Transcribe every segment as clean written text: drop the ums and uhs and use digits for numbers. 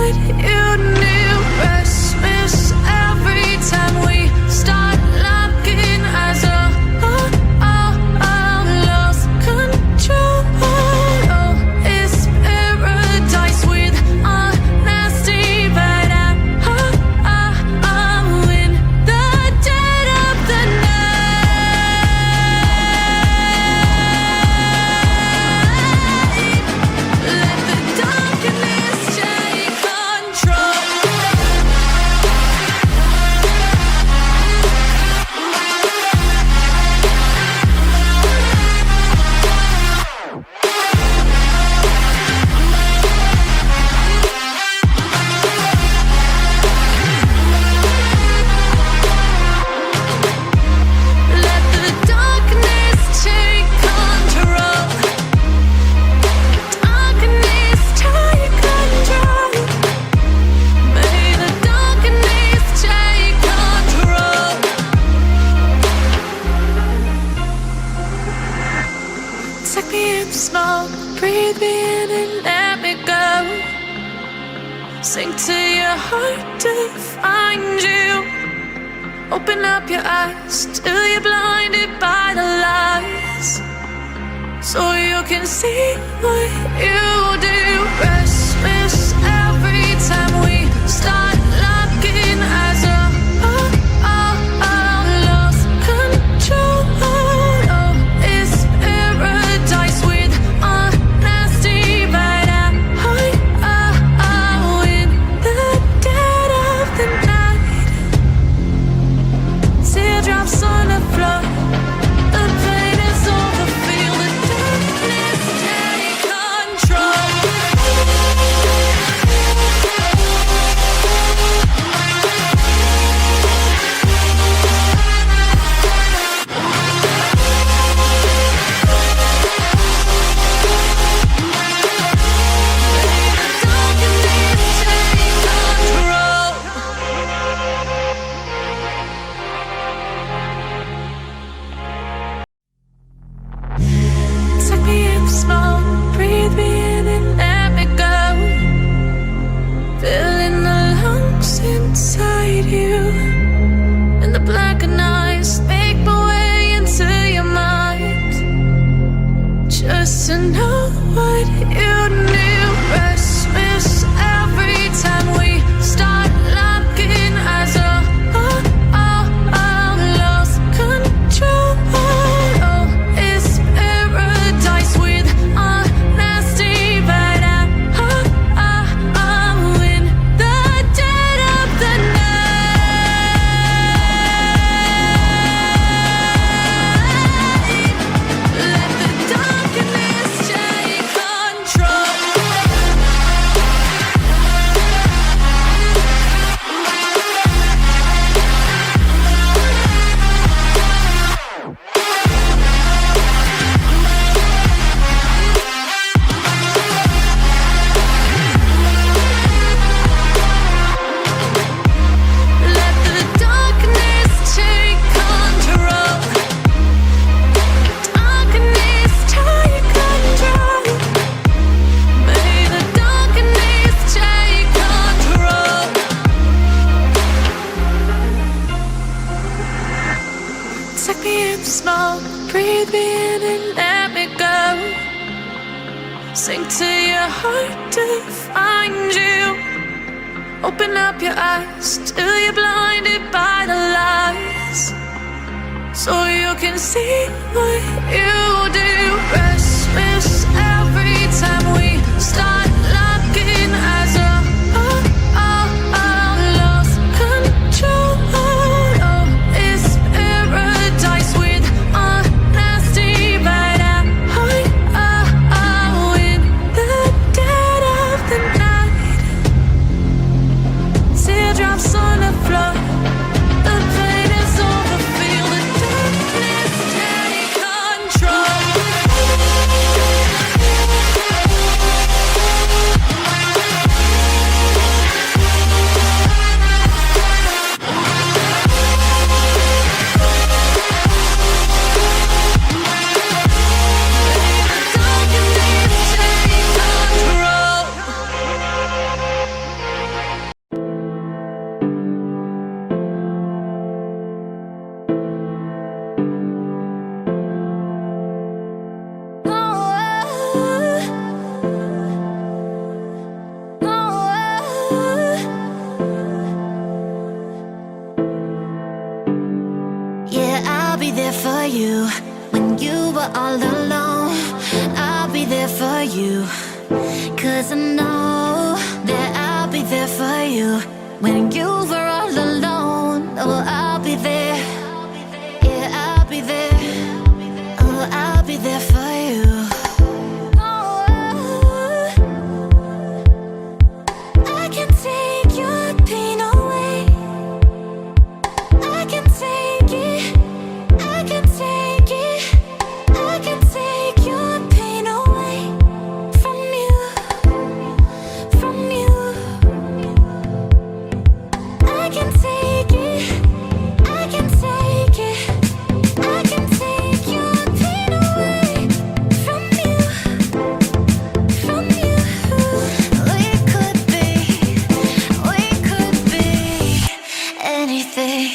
what you knew. Restless every time we start looking as a lost control. Oh, it's paradise with honesty, but I'm in the dead of the night. Let the darkness take control. Let the darkness take control. Darkness take control. May the darkness take control. Take me in small, breathe me in and let me go. Sink to your heart to find you. Open up your eyes till you're blinded by the lies, so you can see what you do. Restless every time we start looking as a lost control. Oh, it's paradise with honesty, but I'm in the dead of the night. Teardrops on the floor. The pain is over. Feel the darkness take control. Take me in small, breathe me in and let me go. Filling the lungs inside you, and the blackened eyes make my way into your mind, just to know what you knew. Restless every time we start looking as a lost control. Oh, it's paradise with honesty, but I'm in the dead of the night. Let the darkness take control. Let the darkness take control. Darkness take control. May the darkness take control. Take me in small, breathe me in and let me go. Sink to your heart to find you. Open up your eyes till you're blinded by the lies, so you can see what you do. Restless every time we start looking as a lost control. Oh, it's paradise with honesty, but I'm in the dead of the night. Teardrops on the floor. The pain is over. Feel the darkness take control. for you. 'Cause I know that I'll be there for you. When you were all alone, oh, I'll be there. Yeah, I'll be there. Oh, I'll be there for you. I can take your pain away. I can take it. I can take it. I can take your pain away from you. From you. I can take it. I can take it. I can take your pain away from you. From you. We could be anything.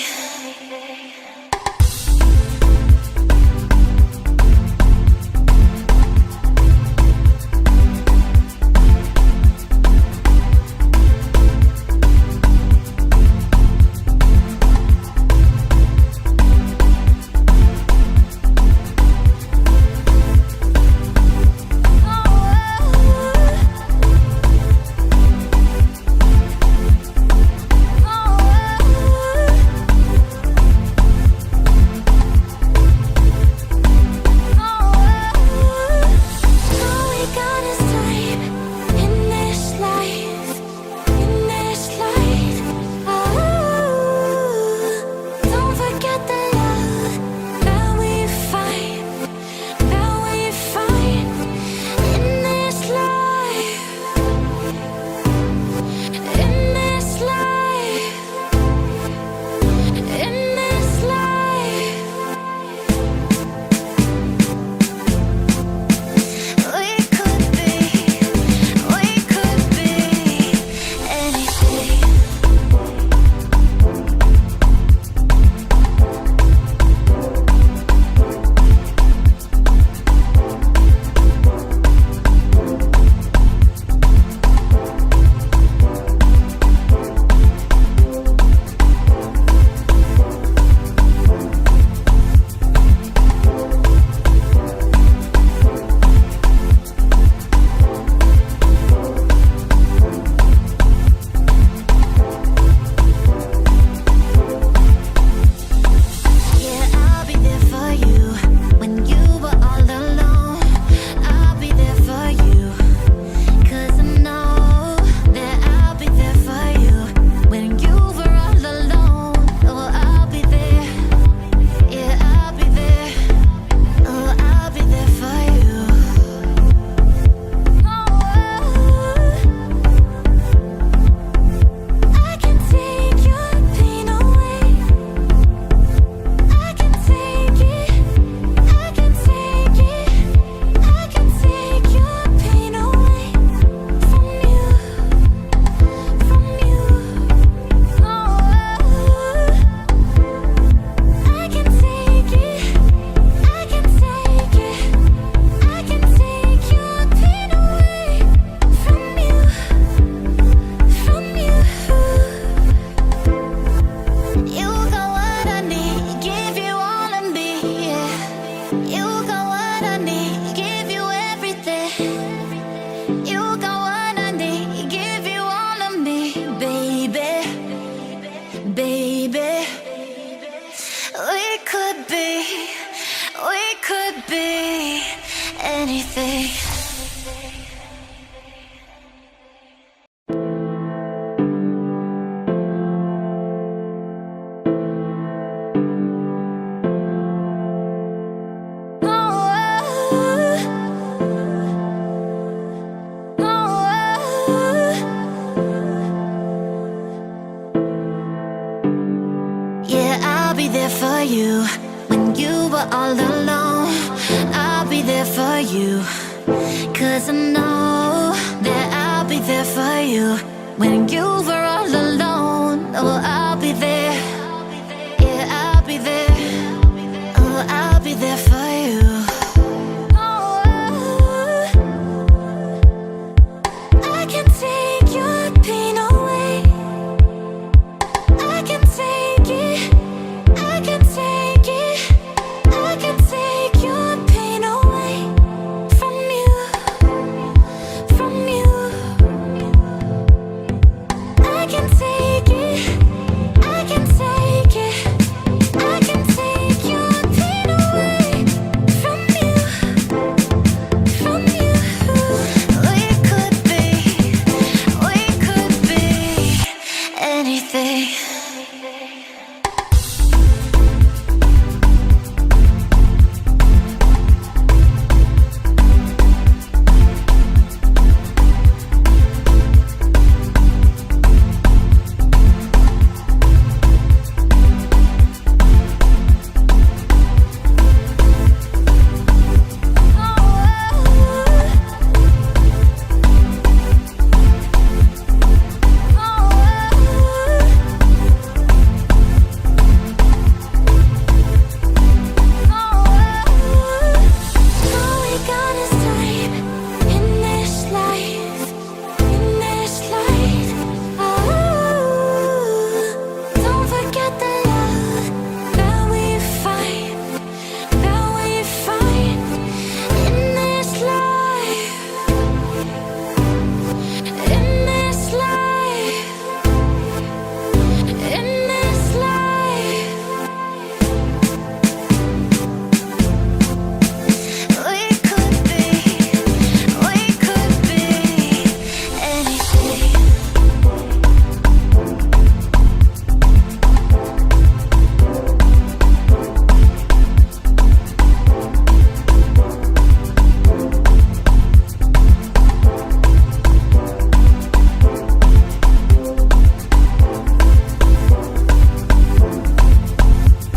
Anything. Yeah, I'll be there for you when you were all alone. I'll be there for you, 'cause I know that I'll be there for you when you were